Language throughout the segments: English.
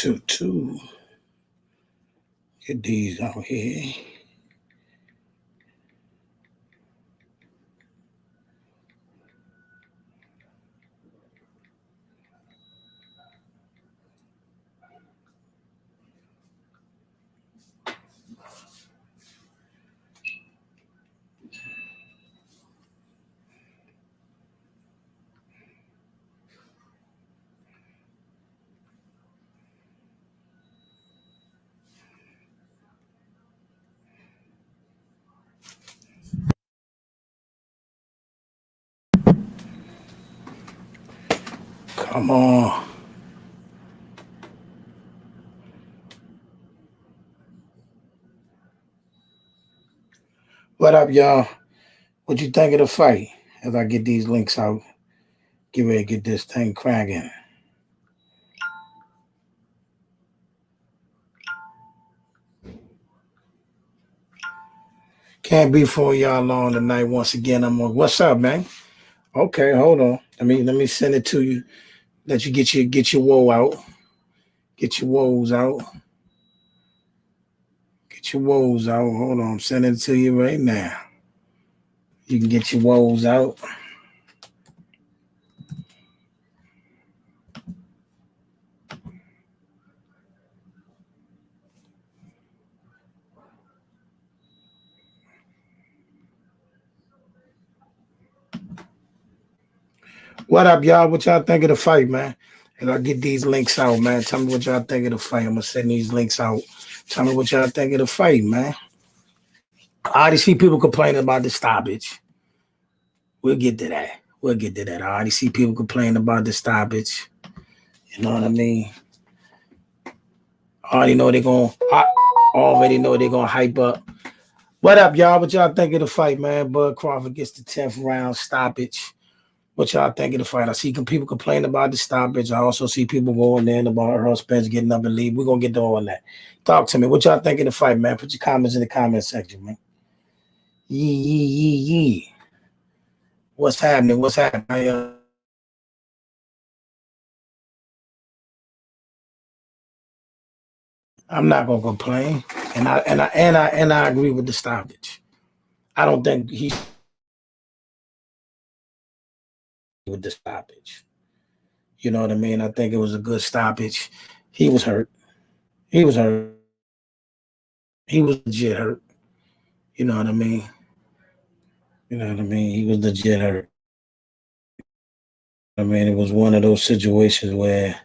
2-2. Get these out here. Come on. What up, y'all? What you think of the fight? As I get these links out, get ready to get this thing cracking. Can't be for y'all long tonight. Once again, I'm on. What's up, man? Okay, hold on. Let me send it to you. Let you get your woe out. Get your woes out. Get your woes out. Hold on. I'm sending it to you right now. You can get your woes out. What up, y'all? What y'all think of the fight, man? And I'll get these links out, man. Tell me what y'all think of the fight. I'm gonna send these links out. Tell me what y'all think of the fight, man. I already see people complaining about the stoppage. We'll get to that. I already see people complaining about the stoppage. You know what I mean? I already know they're gonna hype up. What up, y'all? What y'all think of the fight, man? Bud Crawford gets the 10th round stoppage. What y'all think of the fight? I see people complain about the stoppage. I also see people going in about Earl Spence getting up and leave. We're gonna get to all that. Talk to me. What y'all think of the fight, man? Put your comments in the comment section, man. Yee. What's happening? I'm not gonna complain, and I agree with the stoppage. I don't think he with the stoppage. You know what I mean? I think it was a good stoppage. He was hurt. He was legit hurt. You know what I mean? He was legit hurt. I mean, it was one of those situations where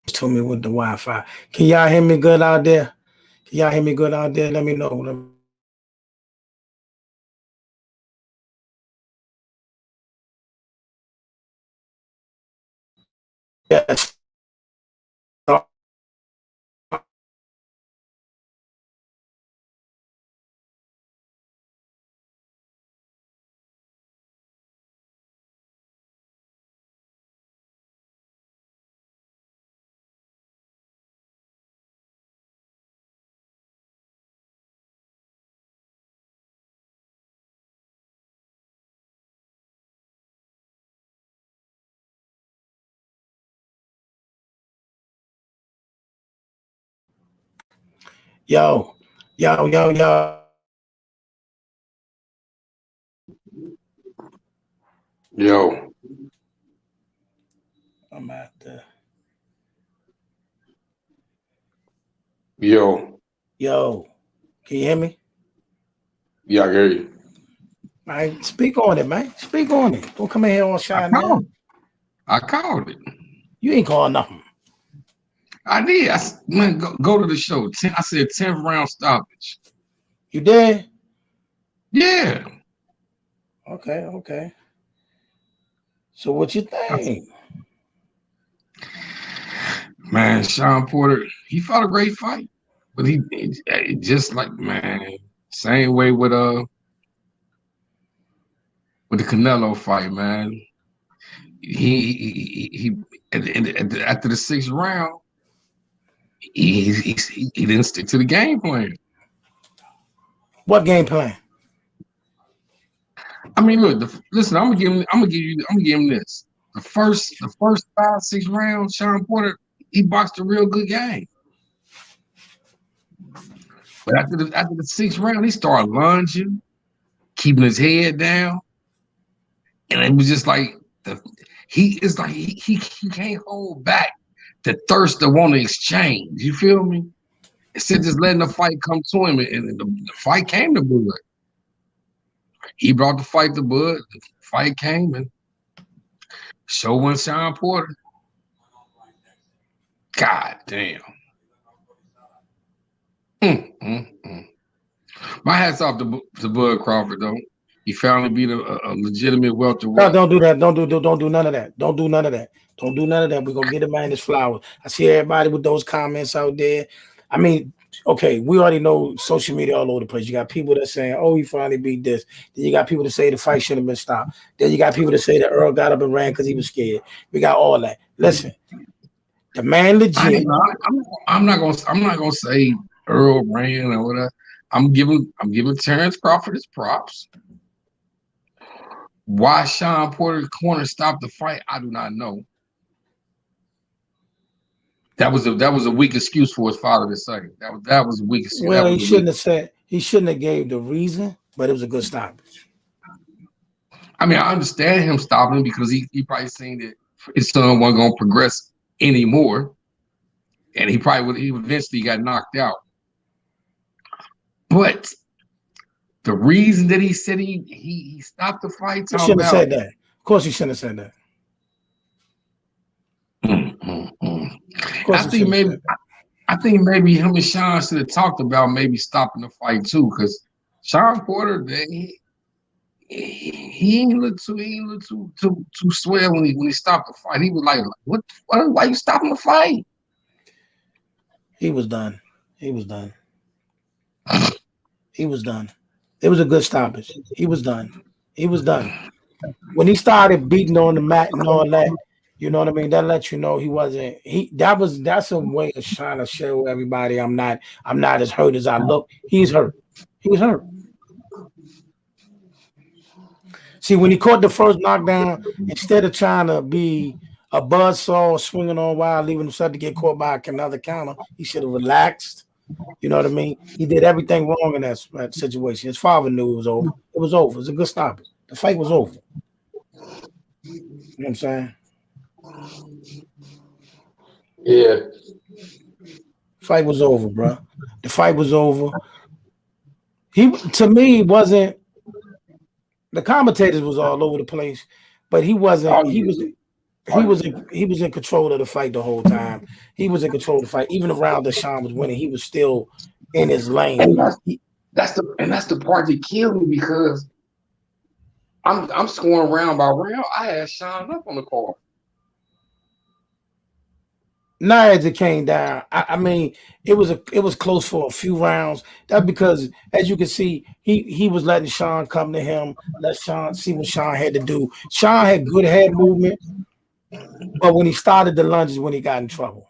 told me with the Wi-Fi. Can y'all hear me good out there? Let me know. Yes. Yo. Yo. I'm at the. Yo. Can you hear me? Yeah, I hear you. All right, speak on it, man. Speak on it. Don't come in here on shy now. I called it. You ain't calling nothing. I did. Go to the show. I said 10th round stoppage. You did? Yeah. Okay. So what you think? Man, Shawn Porter, he fought a great fight. But he just like, man, same way with the Canelo fight, man. He after the 6th round, he didn't stick to the game plan. What game plan? I mean, look, listen. I'm gonna give him this. the first 5-6 rounds, Shawn Porter, he boxed a real good game. But after the 6th round, he started lunging, keeping his head down, and it was just like he can't hold back the thirst to want to exchange. You feel me? Instead of just letting the fight come to him, and the fight came to Bud. He brought the fight to Bud. The fight came, and so went Shawn Porter. God damn. My hat's off to Bud Crawford, though. He finally beat a legitimate welterweight. No, don't do that. Don't do none of that. Don't do none of that. Don't do none of that. We're gonna get a man his flowers. I see everybody with those comments out there. I mean, okay, we already know social media all over the place. You got people that saying, "Oh, he finally beat this." Then you got people that say the fight should have been stopped. Then you got people that say that Earl got up and ran because he was scared. We got all that. Listen, the man legit. I'm not gonna say Earl ran or whatever. I'm giving Terrence Crawford his props. Why Shawn Porter's corner stopped the fight, I do not know. That was a weak excuse for his father to say. That was a weak excuse. Well, he shouldn't have gave the reason, but it was a good stoppage. I mean, I understand him stopping because he probably seen that his son wasn't gonna progress anymore, and he eventually got knocked out. But the reason that he said he stopped the fight, he shouldn't have said that. Of course, he shouldn't have said that. I think maybe him and Shawn should have talked about maybe stopping the fight too, because Shawn Porter, he ain't look too swell when he stopped the fight. He was like, "What? Why you stopping the fight?" He was done. He was done. He was done. It was a good stoppage. He was done. He was done. When he started beating on the mat and all that, you know what I mean? That lets you know he wasn't. That's a way of trying to show everybody I'm not as hurt as I look. He's hurt. He was hurt. See, when he caught the first knockdown, instead of trying to be a buzzsaw swinging on wild, leaving himself to get caught by another counter, he should have relaxed. You know what I mean? He did everything wrong in that situation. His father knew it was over. It was over. It was a good stoppage. The fight was over. You know what I'm saying? Yeah. Fight was over, bro. The fight was over. To me, wasn't. The commentators was all over the place, but he wasn't. He was in control of the fight the whole time. He was in control of the fight, even around that Shawn was winning. He was still in his lane. And that's the part that killed me because I'm scoring round by round. I had Shawn up on the card. Now as it came down, I mean, it was close for a few rounds. That's because, as you can see, he was letting Shawn come to him, let Shawn see what Shawn had to do. Shawn had good head movement, but when he started the lunges, when he got in trouble.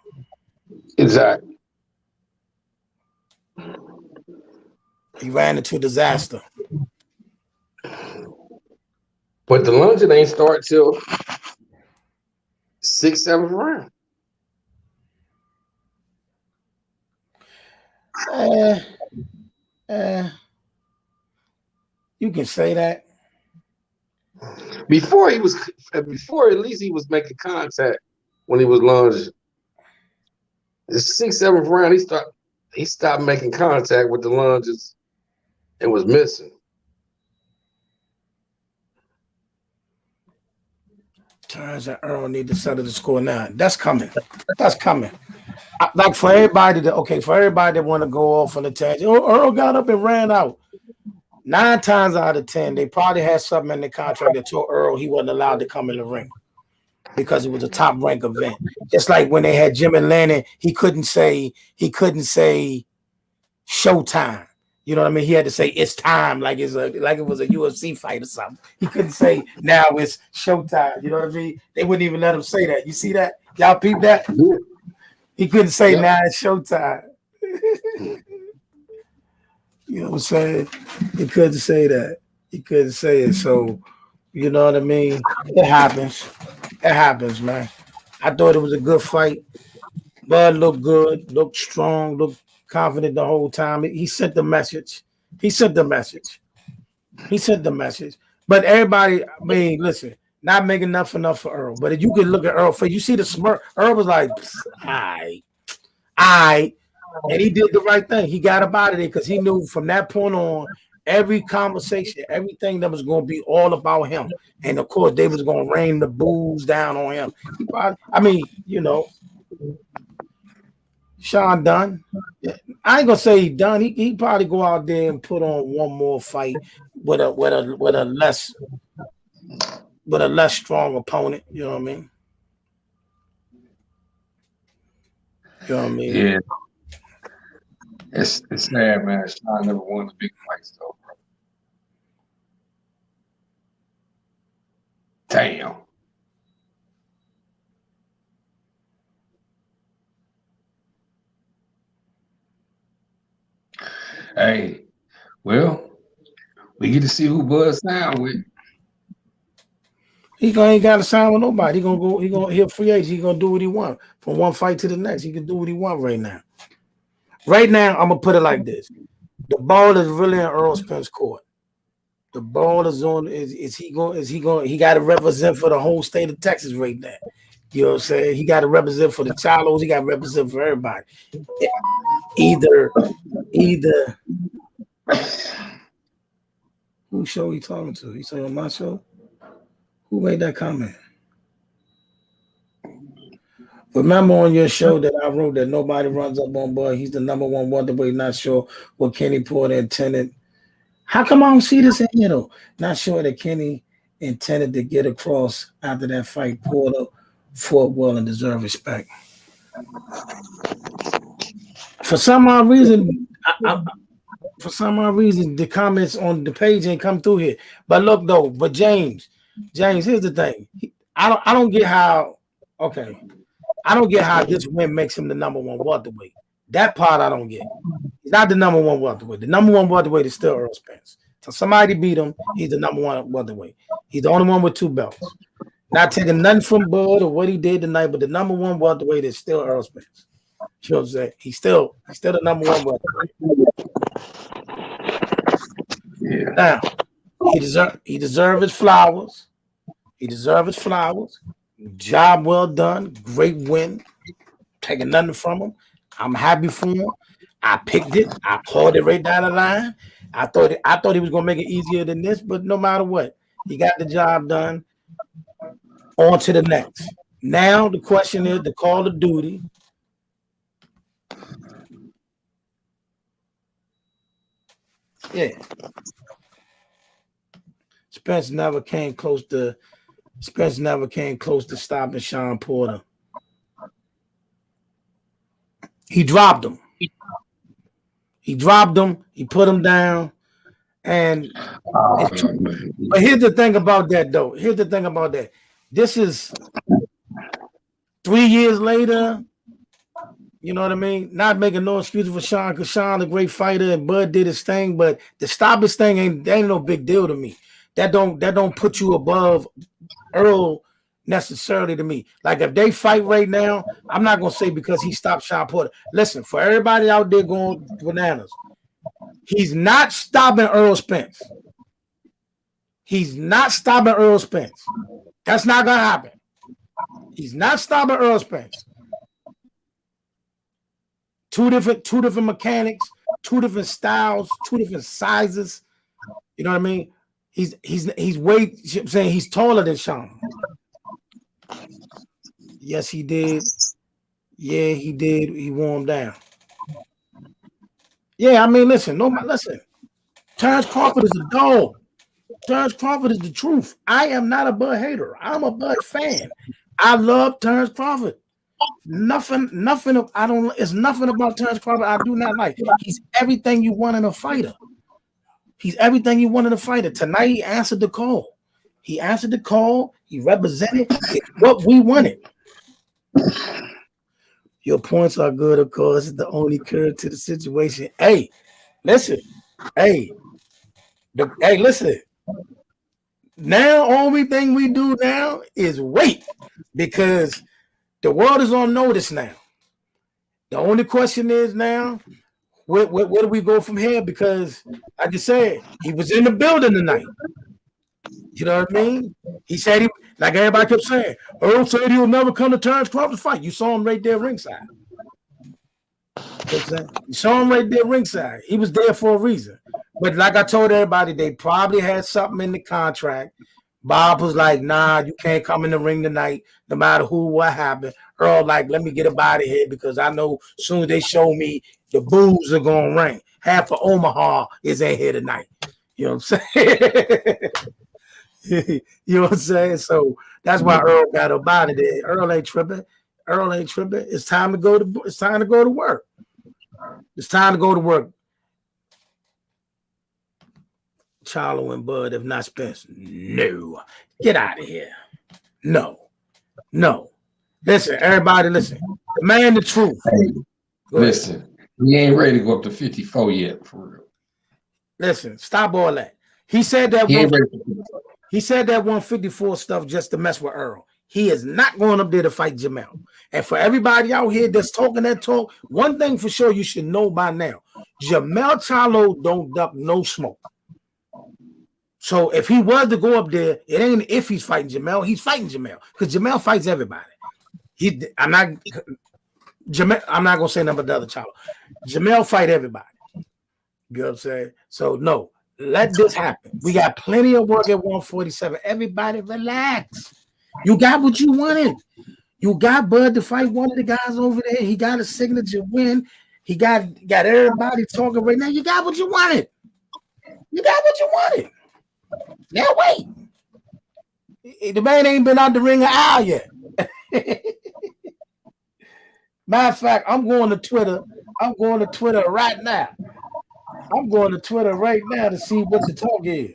Exactly. He ran into disaster. But the lunging ain't start till 6th, 7th round. You can say that. Before at least he was making contact when he was lunging. The 6th, 7th round, he stopped making contact with the lunges and was missing. Turns out Earl need to settle the score now. That's coming. That's coming. Like for everybody that want to go off on a tangent, Earl got up and ran out. 9 times out of 10, they probably had something in the contract that told Earl he wasn't allowed to come in the ring because it was a top rank event. Just like when they had Jim and Lennon, he couldn't say showtime. You know what I mean? He had to say it's time, like it was a UFC fight or something. He couldn't say now it's showtime. You know what I mean? They wouldn't even let him say that. You see that? Y'all peep that? He couldn't say now it's showtime. You know what I'm saying? He couldn't say that. He couldn't say it. So, you know what I mean? It happens. It happens, man. I thought it was a good fight. Bud looked good, looked strong, looked confident the whole time. He sent the message. He sent the message. He sent the message. But everybody, I mean, listen, not making enough for Earl. But if you could look at Earl face, you see the smirk. Earl was like, I, and he did the right thing. He got up out of there because he knew from that point on, every conversation, everything that was going to be all about him. And of course, they was going to rain the booze down on him. He probably, I mean, you know, Shawn done. I ain't gonna say he done. He probably go out there and put on one more fight with a less strong opponent. You know what I mean? You know what I mean? Yeah. It's sad, man. Shawn never won the big fights though, bro. Damn. Hey, well, we get to see who Bud signed with. He ain't got to sign with nobody. He'll free agent. He gonna do what he want from one fight to the next. He can do what he want right now. Right now, I'm gonna put it like this: the ball is really in Earl Spence court. The ball is on. Is he going? He got to represent for the whole state of Texas right now. You know what I'm saying? He got to represent for the Chalos. He got to represent for everybody. Either. Whose show he talking to? He saying on my show? Who made that comment? Remember on your show that I wrote that nobody runs up on Bud. He's the number one welterweight. Not sure what Kenny Porter intended. How come I don't see this in here though? Not sure that Kenny intended to get across after that fight. Porter fought well and deserved respect. For some odd reason, the comments on the page ain't come through here. But look though, James, here's the thing. I don't get how. Okay, I don't get how this win makes him the number one welterweight. That part I don't get. He's not the number one welterweight. The number one welterweight is still Earl Spence. So somebody beat him. He's the number one welterweight. He's the only one with 2 belts. Not taking nothing from Bud or what he did tonight, but the number one welterweight is still Earl Spence. You know what I'm saying? He's still the number one welterweight. Yeah. Now he deserves his flowers. He deserves his flowers. Job well done. Great win. Taking nothing from him. I'm happy for him. I picked it. I called it right down the line. I thought he was gonna make it easier than this, but no matter what, he got the job done. On to the next. Now the question is the call of duty. Yeah. Spence never came close to stopping Shawn Porter. He dropped him. He put him down. And but here's the thing about that, though. This is 3 years later. You know what I mean? Not making no excuses for Shawn, because Shawn a great fighter and Bud did his thing, but the stoppage thing ain't no big deal to me. That don't put you above Earl necessarily to me. Like if they fight right now, I'm not gonna say because he stopped Shawn Porter. Listen, for everybody out there going bananas, he's not stopping Earl Spence. He's not stopping Earl Spence. That's not gonna happen. He's not stopping Earl Spence. Two different mechanics, 2 different styles, 2 different sizes. You know what I mean? He's way, I'm saying he's taller than Shawn. Yes, he did. Yeah, he did. He wore him down. Yeah, I mean, listen. Terrence Crawford is a dog. Terrence Crawford is the truth. I am not a Bud hater. I'm a Bud fan. I love Terrence Crawford. Nothing. It's nothing about Terrence Crawford I do not like. He's everything you want in a fighter. Tonight he answered the call. He represented what we wanted. Your points are good, of course. It's the only curve to the situation. Hey, listen. Listen. Now, only thing we do now is wait because the world is on notice now. The only question is now, where do we go from here? Because, like I said, he was in the building tonight. You know what I mean? He said he, like everybody kept saying, Earl said he'll never come to Terrence Crawford fight. You saw him right there ringside. You know what I'm saying? You saw him right there ringside. He was there for a reason. But like I told everybody, they probably had something in the contract. Bob was like, nah, you can't come in the ring tonight, no matter who, what happened. Earl, like, let me get up out of here because I know as soon as they show me, the booze are going to ring. Half of Omaha is in here tonight. You know what I'm saying? You know what I'm saying? So that's why Earl got up out of there. Earl ain't tripping. Earl ain't tripping. It's time to go to work. It's time to go to work. Charlo and Bud have not Spence. No. Get out of here. No. Listen, everybody, listen. The man, the truth. Hey, listen, he ain't ready to go up to 54 yet, for real. Listen, stop all that. He said that he said that 154 stuff just to mess with Earl. He is not going up there to fight Jamel. And for everybody out here that's talking that talk, one thing for sure you should know by now, Jamel Charlo don't duck no smoke. So if he was to go up there, it ain't if he's fighting Jamel, he's fighting Jamel because Jamel fights everybody. I'm not gonna say nothing but the other Charlo. Jamel fight everybody. You know what I'm saying? So no, let this happen. We got plenty of work at 147. Everybody relax. You got what you wanted. You got Bud to fight one of the guys over there. He got a signature win. He got everybody talking right now. You got what you wanted. Now wait. The man ain't been out the ring an hour yet. Matter of fact, I'm going to Twitter right now. I'm going to Twitter right now to see what the talk is.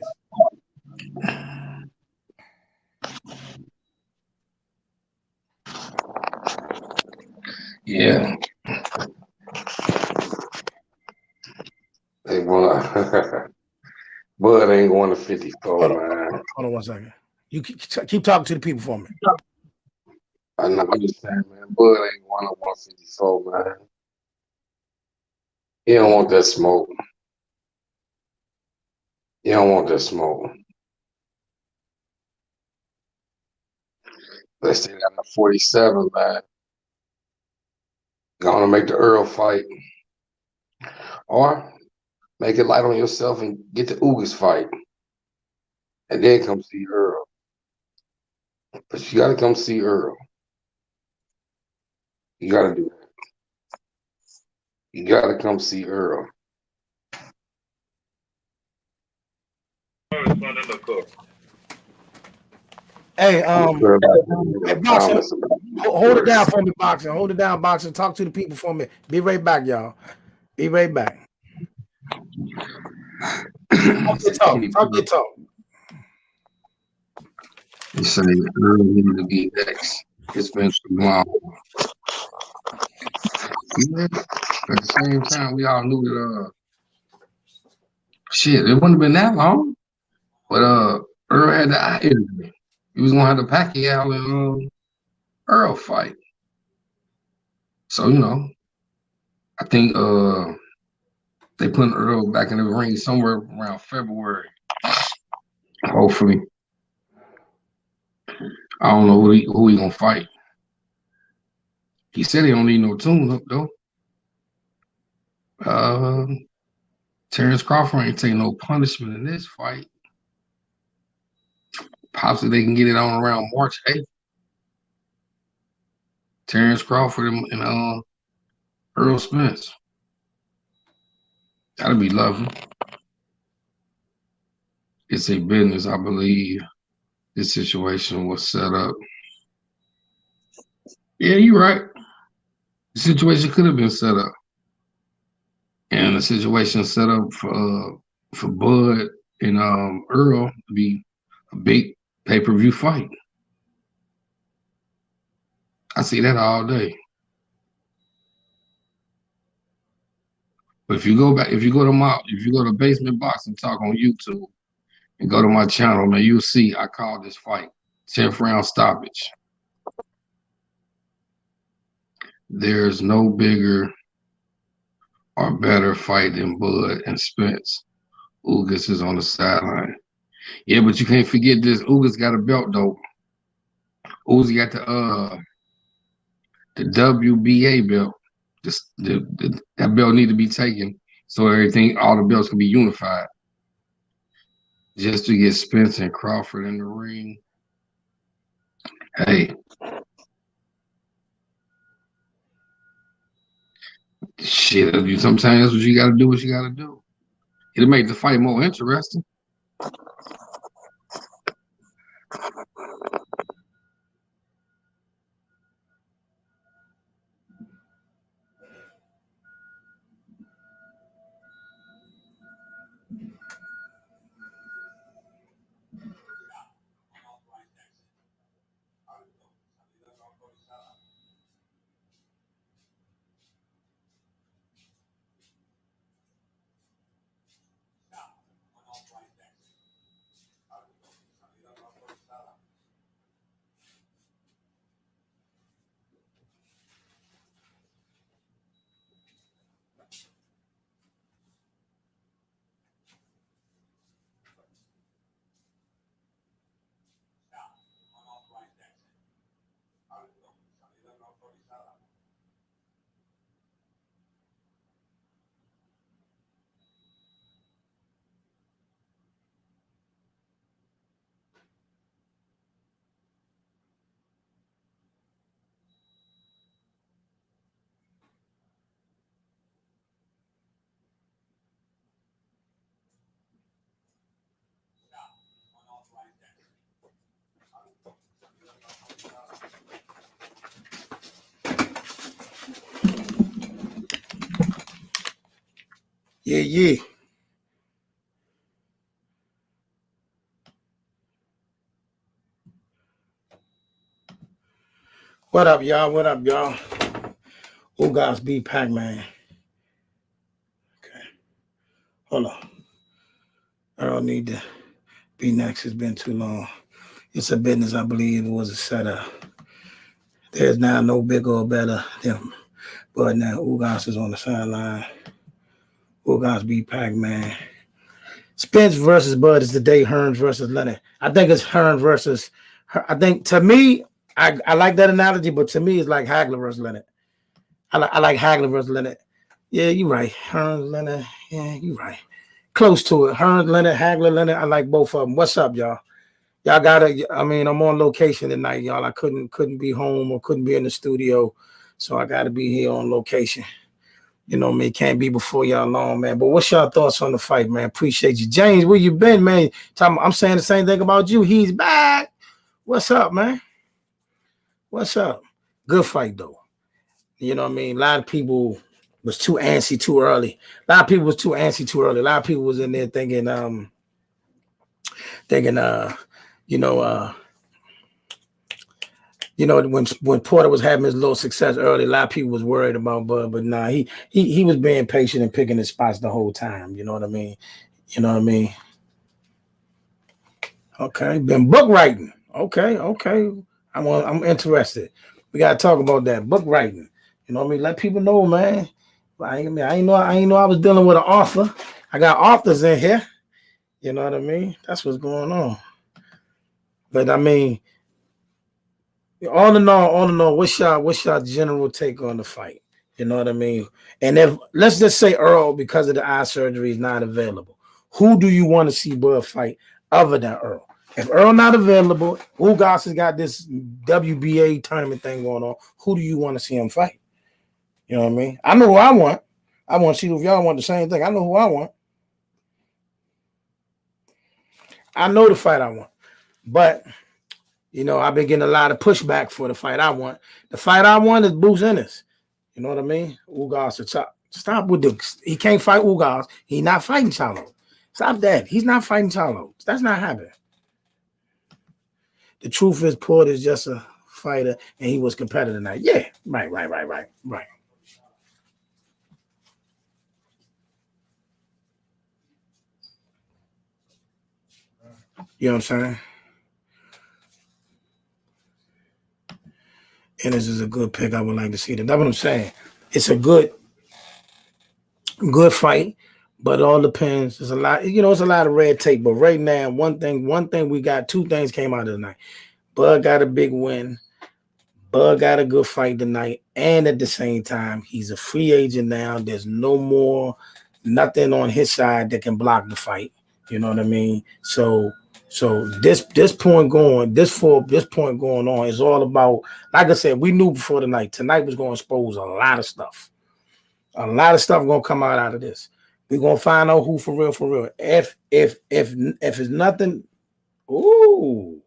Yeah. They want Bud ain't going to 54, man. Hold on 1 second. You keep talking to the people for me. I'm just saying, man. Bud ain't going to 154, man. He don't want that smoke. He don't want that smoke. Let's say that 47, man. Gonna make the Earl fight. Or make it light on yourself and get the Ugas fight. And then come see Earl. But you gotta come see Earl. You gotta do that. You gotta come see Earl. Hey, Boxer, hold it down for me, Boxer. Hold it down, Boxer. Talk to the people for me. Be right back, y'all. Be right back. Talk your talk. You say Earl needed to be next. It's been too long. Yeah. At the same time, we all knew that shit, it wouldn't have been that long. But Earl had the eye injury. He was gonna have the Pacquiao and Earl fight. So, you know, I think they put Earl back in the ring somewhere around February. Hopefully. I don't know who he gonna fight. He said he don't need no tune-up though. Terrence Crawford ain't taking no punishment in this fight. Possibly they can get it on around March 8th. Terrence Crawford and Earl Spence. That'd be lovely. It's a business, I believe. This situation was set up. Yeah, you're right. The situation could have been set up. And the situation set up for Bud and Earl to be a big pay-per-view fight. I see that all day. But if you go to Basement Boxing Talk on YouTube, and go to my channel, man, you'll see I called this fight 10th round stoppage. There's no bigger or better fight than Bud and Spence. Ugas is on the sideline. Yeah, but you can't forget this. Ugas got a belt though. Ugas got the WBA belt. That belt need to be taken so all the belts can be unified. Just to get Spence and Crawford in the ring. Hey. Shit, sometimes that's what you gotta do, It'll make the fight more interesting. Yeah. What up, y'all? Ugas beat Pac-Man. Okay. Hold on. I don't need to be next. It's been too long. It's a business, I believe it was a setup. There's now no bigger or better than Bud now. Ugas is on the sideline. Ugas beat Pac-Man. Spence versus Bud is the day Hearns versus Leonard. I think it's Hearns versus. I think to me, I like that analogy, but to me, it's like Hagler versus Leonard. I like Hagler versus Leonard. Yeah, you're right. Hearns, Leonard. Yeah, you're right. Close to it. Hearns, Leonard, Hagler, Leonard. I like both of them. What's up, y'all? Y'all gotta. I mean, I'm on location tonight, y'all. I couldn't be home or couldn't be in the studio, so I gotta be here on location. You know me, can't be before y'all long, man. But what's y'all thoughts on the fight, man? Appreciate you. James, where you been, man? I'm saying the same thing about you. He's back. What's up, man? What's up? Good fight, though. You know what I mean? A lot of people was too antsy too early. A lot of people was too antsy too early. A lot of people was in there thinking, when Porter was having his little success early, a lot of people was worried about Bud, but nah, he was being patient and picking his spots the whole time. You know what I mean? Okay, been book writing. Okay. I'm interested. We gotta talk about that book writing. You know what I mean? Let people know, man. I ain't know I was dealing with an author. I got authors in here. You know what I mean? That's what's going on. But I mean, all in all, what's your general take on the fight? You know what I mean? And if let's just say Earl, because of the eye surgery, is not available, who do you want to see Bud fight other than Earl? If Earl not available, Ugas has got this WBA tournament thing going on. Who do you want to see him fight? You know what I mean? I know who I want. I want to see if y'all want the same thing. I know who I want. I know the fight I want, but I've been getting a lot of pushback for the fight I want. The fight I want is Bruce Ennis. You know what I mean? Ugas or stop with he can't fight Ugas. He's not fighting Charlo. Stop that. He's not fighting Charlo. That's not happening. The truth is, Porter is just a fighter, and he was competitive tonight. Yeah, right. You know what I'm saying? And this is a good pick. I would like to see that. That's what I'm saying. It's a good fight, but it all depends. There's a lot, it's a lot of red tape. But right now, one thing we got, two things came out of the night. Bud got a big win. Bud got a good fight tonight, and at the same time, he's a free agent now. There's nothing on his side that can block the fight. You know what I mean? So this point going on is all about, like I said, we knew before tonight. Tonight was going to expose a lot of stuff. A lot of stuff gonna come out of this. We're gonna find out who for real. If it's nothing, ooh.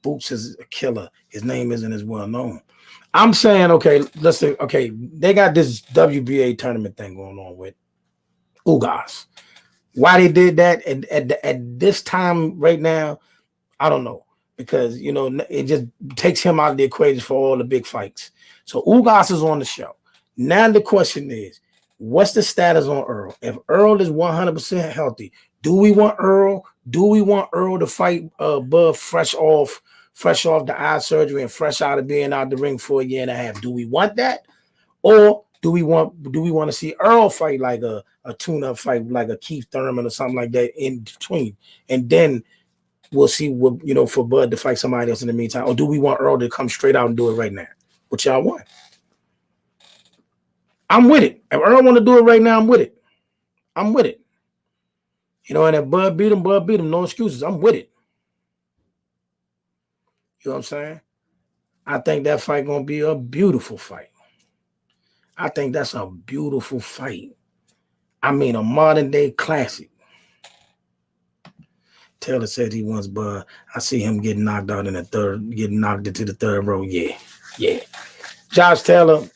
Boots is a killer. His name isn't as well known. I'm saying, okay, listen, okay, they got this WBA tournament thing going on with Ugas. Why they did that at this time right now, I don't know. Because, it just takes him out of the equation for all the big fights. So Ugas is on the show. Now the question is, what's the status on Earl? If Earl is 100% healthy, do we want Earl? Do we want Earl to fight Bud fresh off the eye surgery and fresh out of being out the ring for a year and a half? Do we want that? Or do we want to see Earl fight like a tune-up fight, like a Keith Thurman or something like that in between? And then we'll see what, for Bud to fight somebody else in the meantime. Or do we want Earl to come straight out and do it right now? What y'all want? I'm with it. If Earl want to do it right now, I'm with it. And if Bud beat him, no excuses. I'm with it. You know what I'm saying? I think that fight gonna be a beautiful fight. I think that's a beautiful fight. I mean, a modern day classic. Taylor said he wants Bud. I see him getting knocked out in the third, getting knocked into the third row. Yeah. Josh Taylor.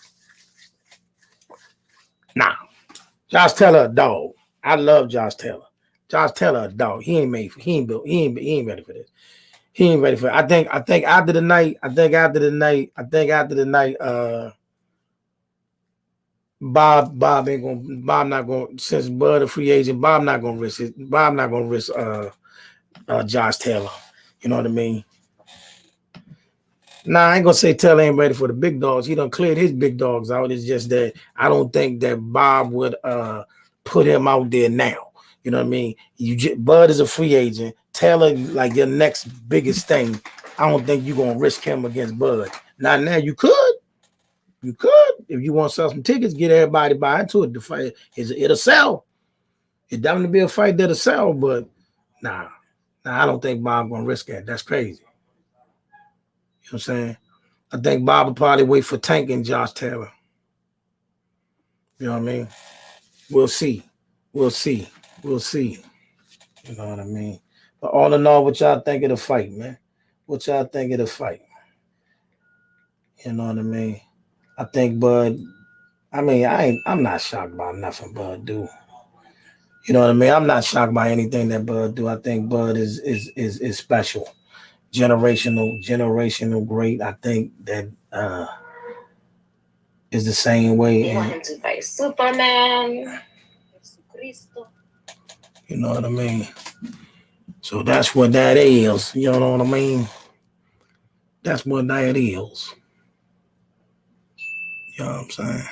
Nah. Josh Taylor a dog. I love Josh Taylor. Josh Taylor a dog. He ain't ready for this. He ain't ready for it. I think after the night, Bob not gonna, since Bud a free agent, Bob not gonna risk it. Bob not gonna risk Josh Taylor. You know what I mean? Nah, I ain't gonna say Taylor ain't ready for the big dogs. He done cleared his big dogs out. It's just that I don't think that Bob would put him out there now. You know what I mean? Bud is a free agent. Taylor, like your next biggest thing. I don't think you're gonna risk him against Bud. Not now. You could. If you want to sell some tickets, get everybody buy into it. The fight it'll sell. It definitely be a fight that'll sell, but nah, I don't think Bob gonna risk that. That's crazy. You know what I'm saying? I think Bob will probably wait for Tank and Josh Taylor. You know what I mean? We'll see. You know what I mean? But all in all, what y'all think of the fight, man? What y'all think of the fight? You know what I mean? I think Bud, I'm not shocked by nothing Bud do. You know what I mean? I'm not shocked by anything that Bud do. I think Bud is special. Generational great. I think that is the same way. You want him to fight Superman. You know what I mean? So that's what that is. You know what I mean? That's what that is. You know what I'm saying?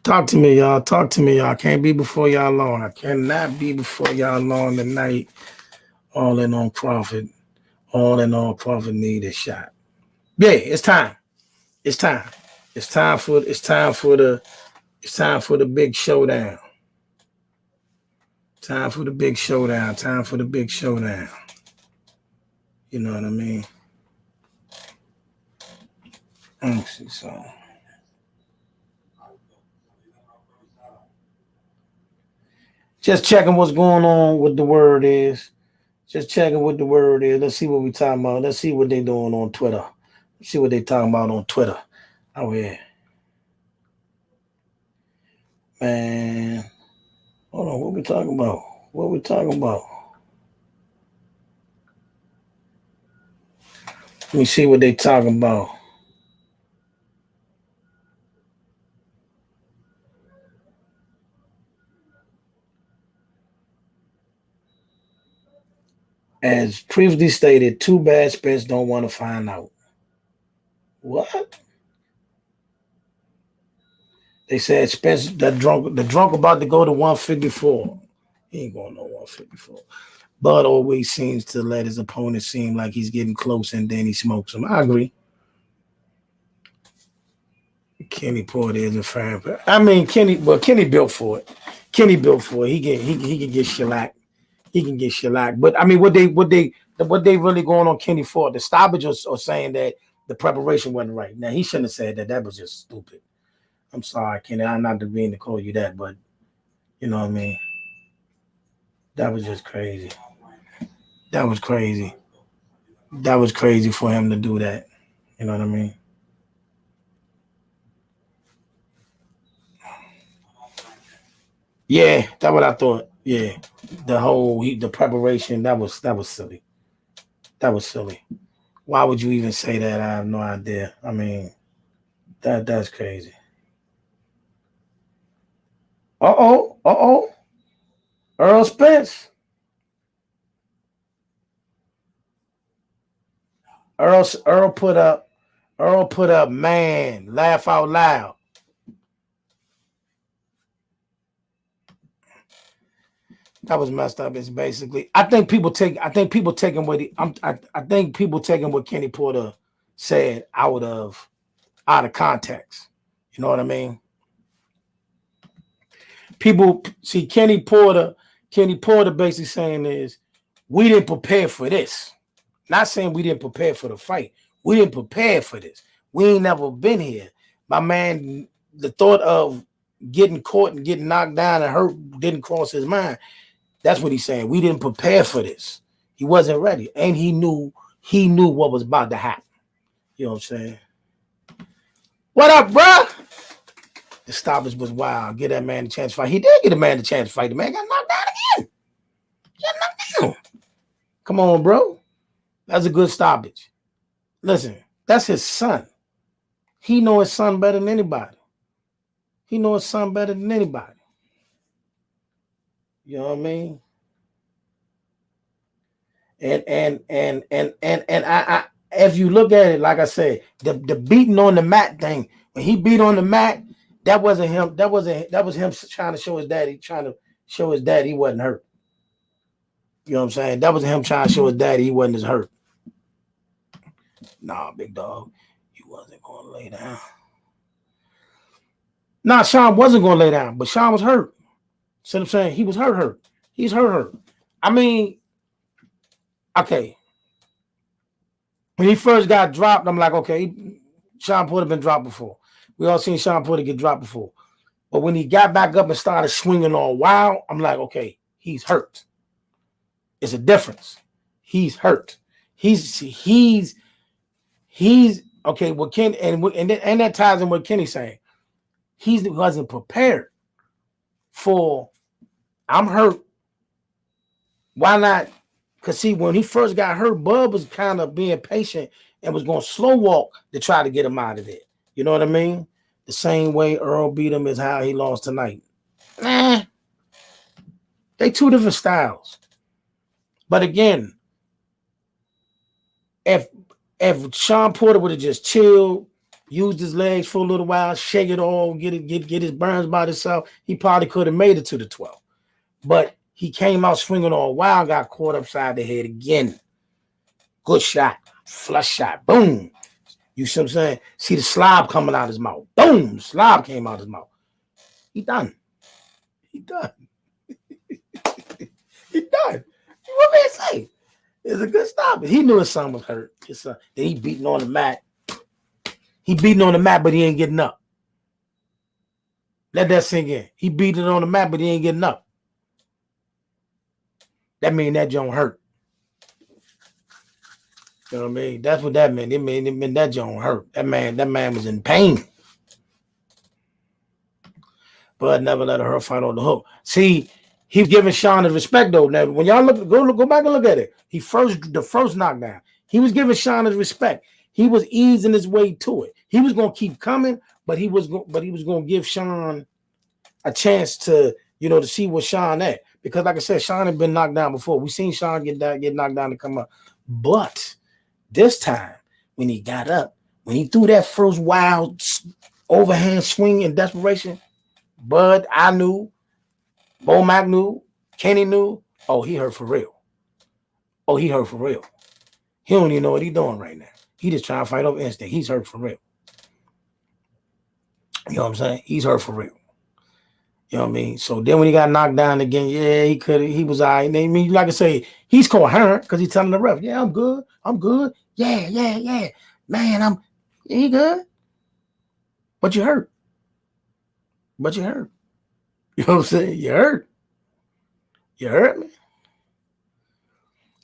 Talk to me, y'all. Can't be before y'all long. I cannot be before y'all long tonight. All in on Crawford. Crawford need a shot. Yeah, it's time. It's time for the big showdown. Time for the big showdown. You know what I mean? Let me see something. Just checking what's going on with the word is. Let's see what we talking about. Let's see what they doing on Twitter. Let's see what they talking about on Twitter. Oh, yeah. Man. Hold on. What we talking about? Let me see what they talking about. As previously stated, too bad Spence don't want to find out. What? They said Spence, the drunk about to go to 154. He ain't going to 154. Bud always seems to let his opponent seem like he's getting close and then he smokes him. I agree. Kenny Porter is a fan. I mean, Kenny built for it. Kenny built for it. He can get shellacked. He can get shellacked. But I mean, what they really going on Kenny for? The stoppage or saying that the preparation wasn't right. Now he shouldn't have said that. That was just stupid. I'm sorry, Kenny. I'm not to mean to call you that, but you know what I mean. That was just crazy. That was crazy. That was crazy for him to do that. You know what I mean? Yeah, that's what I thought. Yeah, the preparation that was silly. That was silly. Why would you even say that? I have no idea. I mean, that's crazy. Earl Spence. Earl put up, man, laugh out loud. That was messed up. It's basically, I think people taking what Kenny Porter said out of context. You know what I mean? People see Kenny Porter basically saying is, we didn't prepare for this. Not saying we didn't prepare for the fight. We didn't prepare for this. We ain't never been here. My man, the thought of getting caught and getting knocked down and hurt didn't cross his mind. That's what he's saying. We didn't prepare for this. He wasn't ready. And he knew what was about to happen. You know what I'm saying? What up, bro? The stoppage was wild. Give that man a chance to fight. He did get a man a chance to fight. The man got knocked down again. Got knocked down. Come on, bro. That's a good stoppage. Listen, that's his son. He know his son better than anybody. You know what I mean? And I if you look at it, like I said, the beating on the mat thing, when he beat on the mat, that wasn't him. That was him trying to show his dad he wasn't hurt. You know what I'm saying? That was him trying to show his daddy he wasn't as hurt. Nah, big dog, you wasn't going to lay down. Nah, Shawn wasn't going to lay down, but Shawn was hurt. See what I'm saying? He was hurt. He's hurt. I mean, okay. When he first got dropped, I'm like, okay, Shawn Porter been dropped before. We all seen Shawn Porter get dropped before. But when he got back up and started swinging all wild, I'm like, okay, he's hurt. It's a difference. He's hurt. He's okay. What Ken and that ties in what Kenny's saying. He wasn't prepared for. I'm hurt. Why not? Because see, when he first got hurt, Bub was kind of being patient and was going to slow walk to try to get him out of there. You know what I mean? The same way Earl beat him is how he lost tonight. Nah, they two different styles. But again, if Shawn Porter would have just chilled, used his legs for a little while, shake it all, get his burns by himself, he probably could have made it to the 12. But he came out swinging all wild, got caught upside the head again. Good shot, flush shot, boom. You see what I'm saying? See the slob coming out his mouth. Boom, slob came out his mouth. He done. He done. What man say? It's a good stop. He knew his son was hurt. His son. Then he beating on the mat. But he ain't getting up. Let that sink in. He beating on the mat, but he ain't getting up. That mean that joint hurt. You know what I mean? That's what that meant. It meant that joint hurt. That man was in pain. But never let her fight on the hook. See, he's giving Shawn his respect though. Now, when y'all go back and look at it, the first knockdown, he was giving Shawn his respect. He was easing his way to it. He was gonna keep coming, but he was gonna give Shawn a chance to, to see what Shawn at. Because like I said, Shawn had been knocked down before. We seen Shawn get knocked down to come up. But this time, when he got up, when he threw that first wild overhand swing in desperation, Bud, I knew, Bo Mac knew, Kenny knew. Oh, he hurt for real. Oh, he hurt for real. He don't even know what he's doing right now. He just trying to fight over instinct. He's hurt for real. You know what I'm saying? He's hurt for real. You know what I mean? So then when he got knocked down again, yeah, he was all right. I mean, like I say, he's coherent because he's telling the ref, yeah, I'm good. Yeah. Man, he good. But you hurt. You know what I'm saying? You hurt. You hurt me.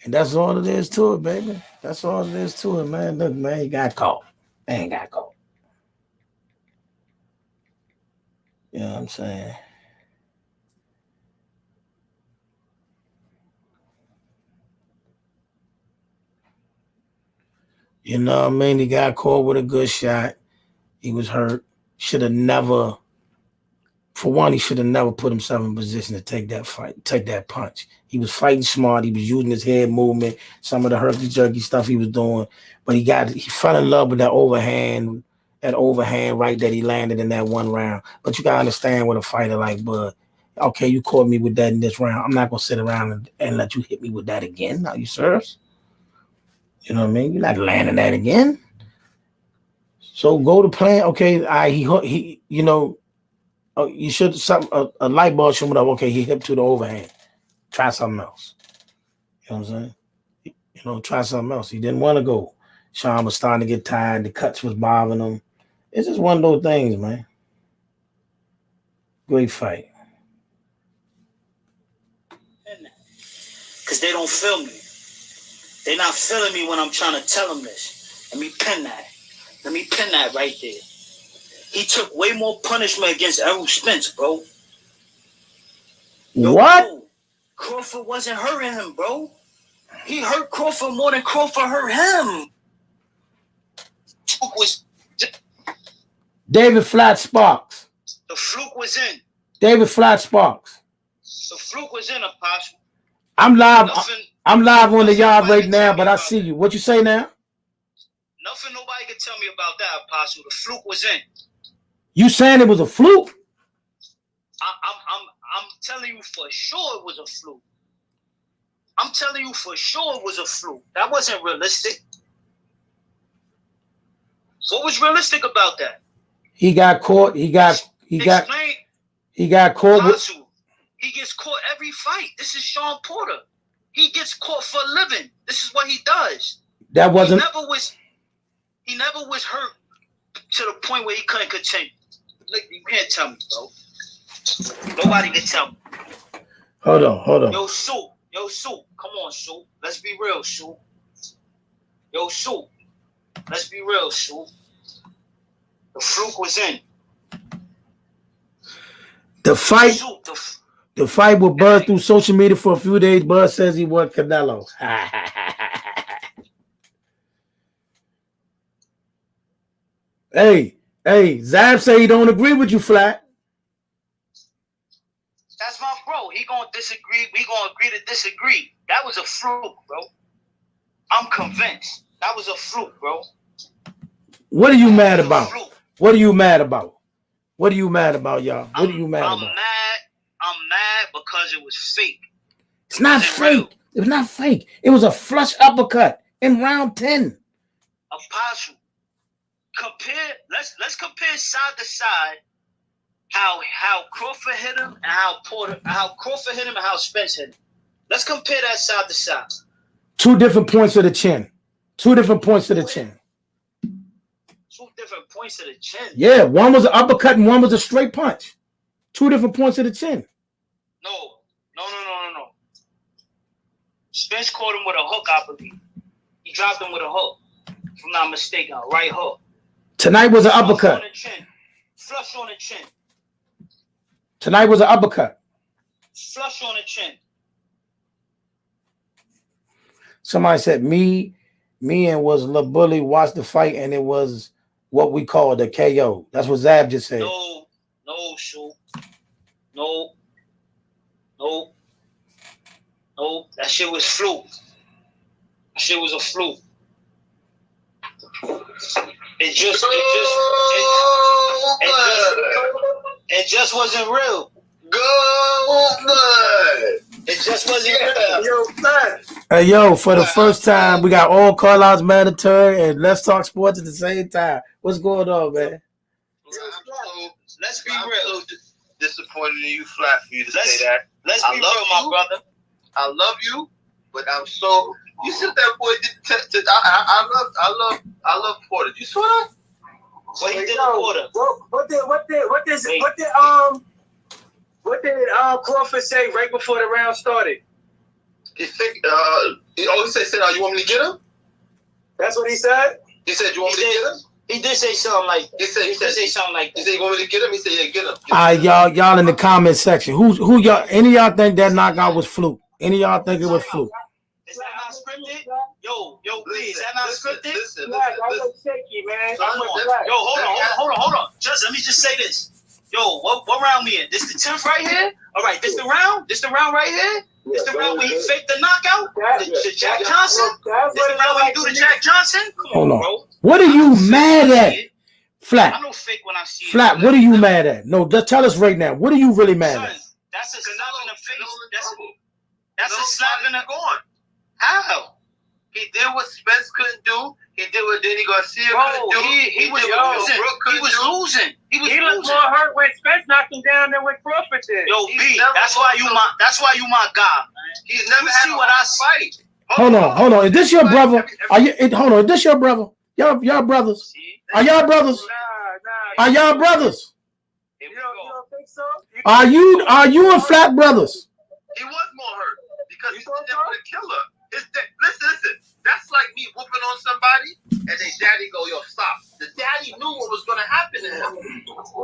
And that's all it is to it, baby. That's all it is to it, man. Look, man, he got caught. Man, got caught. You know what I'm saying? You know what I mean? He got caught with a good shot. He was hurt. Should have never, for one, he should have never put himself in position to take that fight, take that punch. He was fighting smart. He was using his head movement, some of the herky-jerky stuff he was doing. But he fell in love with that overhand right that he landed in that one round. But you got to understand with a fighter like Bud, okay, you caught me with that in this round. I'm not going to sit around and let you hit me with that again. Are you serious? You know what I mean? You're not landing that again. So go to plan. Okay, he you know, you should a light bulb should went up. Okay, he hit to the overhand. Try something else. You know what I'm saying? You know, try something else. He didn't want to go. Shawn was starting to get tired. The cuts was bothering him. It's just one of those things, man. Great fight. Because they don't feel me. They're not feeling me when I'm trying to tell them this. Let me pin that right there. He took way more punishment against Errol Spence, bro. What? Bro, Crawford wasn't hurting him, bro. He hurt Crawford more than Crawford hurt him. David Flat Sparks. The fluke was in. David Flat Sparks. The fluke was in, Apostle. I'm live on the yard right now, but I see you. What you say now? Nothing nobody can tell me about that, Apostle. The fluke was in. You saying it was a fluke? I'm telling you for sure it was a fluke. I'm telling you for sure it was a fluke. That wasn't realistic. What was realistic about that? He got caught. He got caught. He gets caught every fight. This is Shawn Porter. He gets caught for a living. This is what he does. That wasn't. He never was hurt to the point where he couldn't continue. Look, you can't tell me, bro. Nobody can tell me. Hold on. Yo, Sue. Come on, Sue. Let's be real, Sue. Yo, Sue. Let's be real, Sue. The fluke was in. The fight with Bud through social media for a few days. Bud says he won Canelo. Hey, Zab say he don't agree with you, Flat. That's my bro. He gonna disagree. We gonna agree to disagree. That was a fluke, bro. I'm convinced. That was a fluke, bro. What are you mad about? What are you mad about? What are you mad about, y'all? What are you mad about? I'm mad because it was fake. It's not fake. It was not fake. It was a flush uppercut in round 10. Apostle. Let's compare side to side how Crawford hit him and how Crawford hit him and how Spence hit him. Let's compare that side to side. Two different points of the chin. Two different points of the chin. Yeah, one was an uppercut and one was a straight punch. Two different points of the chin. No. Spence caught him with a hook, I believe. He dropped him with a hook, if I'm not mistaken, a right hook. Tonight was an uppercut. Flush on the chin. Tonight was an uppercut. Flush on the chin. Somebody said me and was La Bully watched the fight and it was what we call the KO. That's what Zab just said. No, Shu. No. No, that shit was fluke. That shit was a fluke. It just wasn't real. Go, man. It just wasn't real. Yo, man. Hey, yo, for the first time, we got all call-outs mandatory and Let's Talk Sports at the same time. What's going on, man? Let's be real. So disappointed in you, Flat, for you to say that. Let's be real, my brother. I love you, but I'm so. You said that boy did. I love Porter. You saw that? What he did to Porter? What did Crawford say right before the round started? He always said, you want me to get him? That's what he said? He said, you want me to get him? He did say something like that. He said something like that. He said, you want me to get him? He said, yeah, get him. All right, y'all in the comment section. Who y'all? Any of y'all think that knockout was fluke? Any of y'all think it was fluke? Is that not scripted? Yo, please, is that not scripted? Listen. Shaky, man. Yo, hold on. Let me just say this. Yo, what round we in? This the 10th right here? All right, this the round? This the round right here? This the round where he faked the knockout? The Jack Johnson? This the round where he do the Jack Johnson? Come Hold on. bro. What are you mad at? Flat. I know fake when I see it. Flat, what are you mad at? No, just tell us right now. What are you really mad Son, at? that's a slap in the face. That's a slap in the gone. How? He did what Spence couldn't do. He did what Danny Garcia couldn't do. He was losing. He looked more hurt when Spence knocked him down than when Crawford did. Yo, B, that's why you my guy, man. He's never had what I see. Hold on. Is this your brother? Is this your brother? Y'all brothers? Are y'all brothers? Nah. Are y'all brothers? You don't think so? Are you and Flat brothers? He was more hurt because he's never the killer. Listen. That's like me whooping on somebody and their daddy go, yo, stop. The daddy knew what was going to happen to him.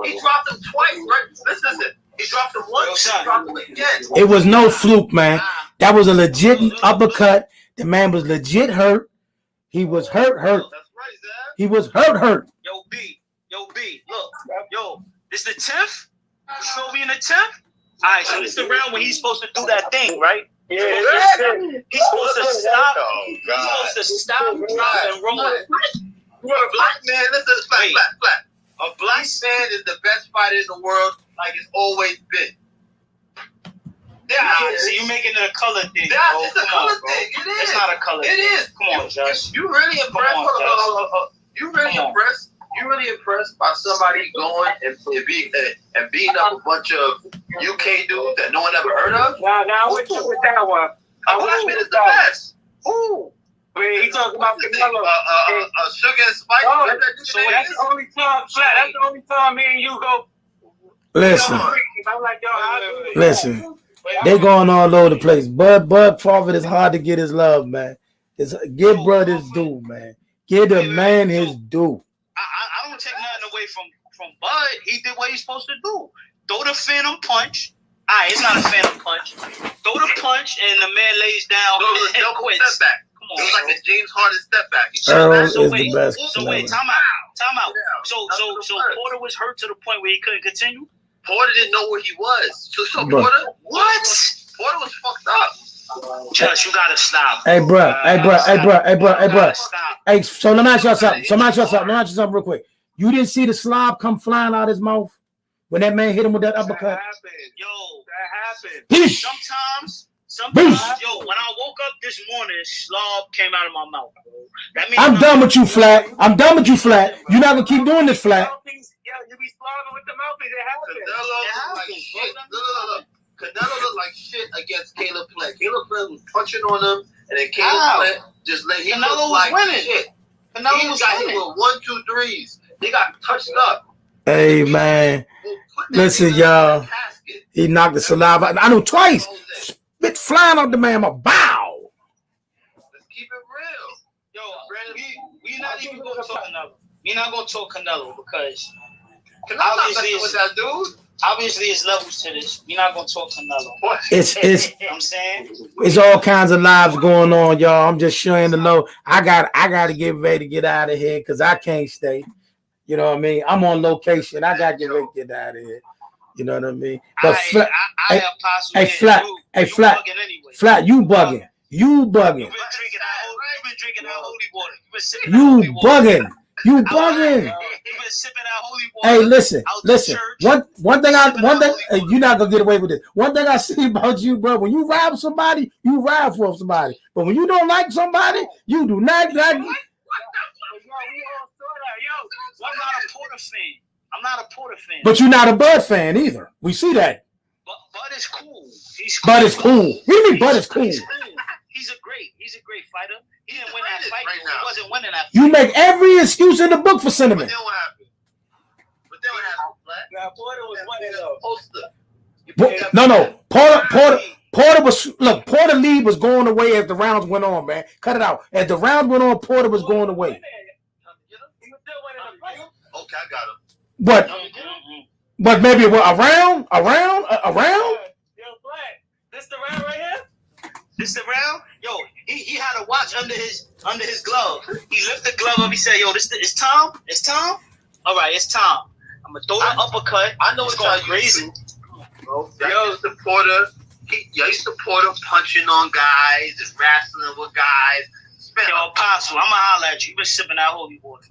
He dropped him twice, right? Listen. He dropped him once, he dropped him again. It was no fluke, man. That was a legit uppercut. The man was legit hurt. He was hurt. That's right, Zach. He was hurt. Yo, B, look. This the 10th? You show me in the 10th? All right, so this is the round when he's supposed to do that thing, right? Yeah. He's supposed to stop. Oh, He's supposed to stop, drop, and roll. You're a black man. Listen, flat. A black man is the best fighter in the world, like it's always been. See, you making it a color thing. Yeah, it's a color thing. It is. It's not a color thing. It is. Come on, Josh. You really impressed? You really impressed by somebody going and beating up a bunch of UK dudes that no one ever heard of? Now, with that one. A black man is the best. Ooh. Wait, he talking about Canelo. Sugar and spice. So that's the only time, Flat. That's the only time me and you go. Listen. I'm like, yo, Listen. They going all over the place. Bud Crawford is hard to get his love, man. Give Bud his due, man. Give the man his due. I don't take nothing away from Bud. He did what he's supposed to do. Throw the phantom punch. All right, it's not a phantom punch. Throw the punch, and the man lays down and quits. Step back. Come on, it was like a James Harden step back. Earl is the best. So wait, time out. So Porter was hurt to the point where he couldn't continue? Porter didn't know where he was. So Bro. Porter was fucked up. Josh, you gotta stop. Hey, bro. Stop. Hey, so let me ask y'all something real quick. You didn't see the slob come flying out his mouth when that man hit him with that uppercut? That happened. Peace. Sometimes, yo, when I woke up this morning, slob came out of my mouth. That means I'm done with you, Flat. You're not gonna keep doing this, Flat. You be slobbing with the mouthpiece. It happens. Canelo looked like shit against Caleb Plant. Caleb Plant was punching on him, and then Caleb Plant just let him look like shit. Canelo was got hit with 1, 2, 3s. They got touched up. Hey, man. Listen, y'all. He knocked the saliva. I know twice. Spit flying off the man. I'm a bow. Let's keep it real. Yo, Brandon, we not even gonna talk Canelo. We're not gonna talk Canelo because obviously it's levels to this. We're not gonna talk Canelo. It's I'm saying it's all kinds of lives going on, y'all. I'm just showing the low. I gotta get ready to get out of here because I can't stay. You know what I mean? I'm on location. I gotta get ready to get out of here. You know what I mean? But I have possible. hey, Flat, Flat, you bugging. You bugging. You've been drinking that holy water. You've been sipping You bugging. You bugging. You've been sipping that holy water. Hey, listen. One thing, you're not gonna get away with this. One thing I see about you, bro, when you ride with somebody, you ride for somebody. But when you don't like somebody, you do not like. I'm not a Porter fan. I'm not a Porter fan. But you're not a Bud fan either. We see that. Bud is cool. He's cool. Bud is cool. What do you mean Bud is cool? He's a great fighter. He didn't win that fight. He wasn't winning that fight. You make every excuse in the book for cinnamon. But then what happened? Porter was winning though. Poster. Porter lead was going away as the rounds went on, man. Cut it out. As the rounds went on, Porter was going away. Okay, I got him. But maybe a round? Yo, Flat, this the round right here? This the round? Yo, he had a watch under his glove. He lifted the glove up. He said, "Yo, it's time. It's time. All right, it's time. I'm gonna throw the uppercut. I know it's it's going how crazy." Yo, supporter. He supporter punching on guys and wrestling with guys. Yo, Apostle, I'm gonna holler at you. You been sipping that holy water.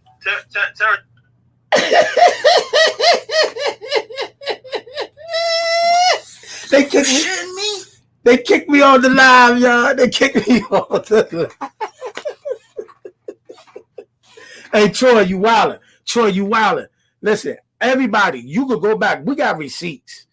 They kicked me on the live, y'all. They kicked me on the live. Hey, Troy, you wildin'. Listen, everybody, you could go back. We got receipts.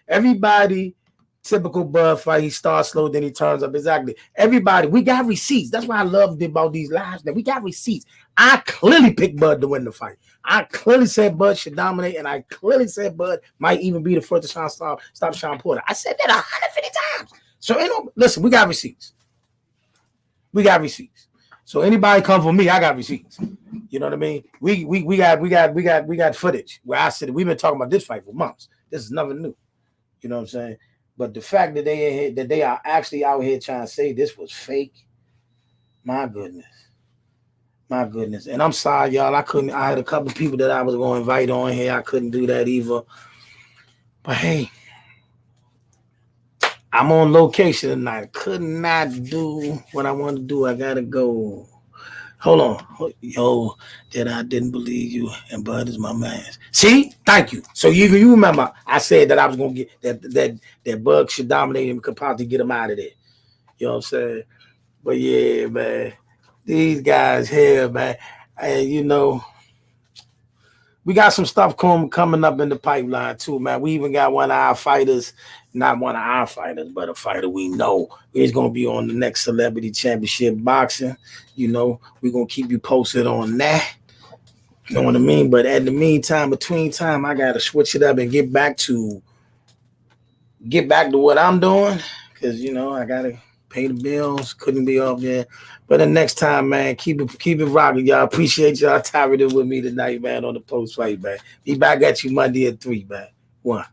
Everybody, typical Bud fight. He starts slow, then he turns up. Exactly. Everybody, we got receipts. That's why I love about these lives. That we got receipts. I clearly picked Bud to win the fight. I clearly said Bud should dominate, and I clearly said Bud might even be the first to stop Shawn Porter. I said that 150 times. So, listen, we got receipts. So anybody come for me, I got receipts. You know what I mean? We got footage where I said we've been talking about this fight for months. This is nothing new. You know what I'm saying? But the fact that they are actually out here trying to say this was fake, my goodness. And I'm sorry, y'all. I had a couple of people that I was going to invite on here. I couldn't do that either. But hey, I'm on location tonight. I could not do what I want to do. I got to go. Hold on. Yo, that I didn't believe you, and Bud is my man. See? Thank you. So you remember I said that I was going to get that Bud should dominate him, could probably get him out of there. You know what I'm saying? But yeah, man. These guys here, man. And we got some stuff coming up in the pipeline too, man. We even got one of our fighters, not one of our fighters, but a fighter we know is going to be on the next Celebrity Championship Boxing. We're going to keep you posted on that. You know what I mean? But at the meantime, between time, I got to switch it up and get back to what I'm doing because, I got to pay the bills. Couldn't be off there. But the next time, man, keep it rocking, y'all. Appreciate y'all tired with me tonight, man, on the post fight, man. Be back at you Monday at 3, man. 1.